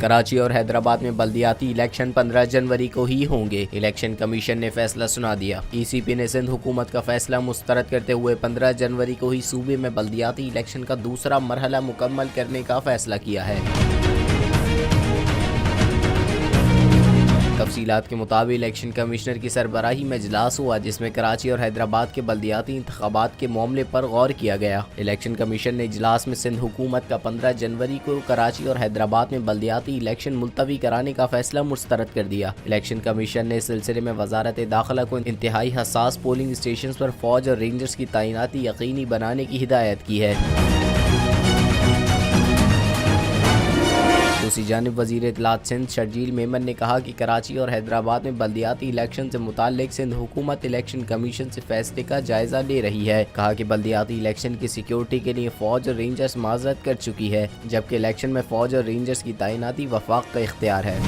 کراچی اور حیدرآباد میں بلدیاتی الیکشن 15 جنوری کو ہی ہوں گے۔ الیکشن کمیشن نے فیصلہ سنا دیا۔ ای سی پی نے سندھ حکومت کا فیصلہ مسترد کرتے ہوئے 15 جنوری کو ہی صوبے میں بلدیاتی الیکشن کا دوسرا مرحلہ مکمل کرنے کا فیصلہ کیا ہے۔ تفصیلات کے مطابق الیکشن کمشنر کی سربراہی میں اجلاس ہوا جس میں کراچی اور حیدرآباد کے بلدیاتی انتخابات کے معاملے پر غور کیا گیا۔ الیکشن کمیشن نے اجلاس میں سندھ حکومت کا 15 جنوری کو کراچی اور حیدرآباد میں بلدیاتی الیکشن ملتوی کرانے کا فیصلہ مسترد کر دیا۔ الیکشن کمیشن نے اس سلسلے میں وزارت داخلہ کو انتہائی حساس پولنگ اسٹیشنز پر فوج اور رینجرز کی تعیناتی یقینی بنانے کی ہدایت کی ہے۔ دوسری جانب وزیر اطلاعات سندھ شرجیل میمن نے کہا کہ کراچی اور حیدرآباد میں بلدیاتی الیکشن سے متعلق سندھ حکومت الیکشن کمیشن سے فیصلے کا جائزہ لے رہی ہے۔ کہا کہ بلدیاتی الیکشن کی سیکیورٹی کے لیے فوج اور رینجرز معذرت کر چکی ہے، جبکہ الیکشن میں فوج اور رینجرز کی تعیناتی وفاق کا اختیار ہے۔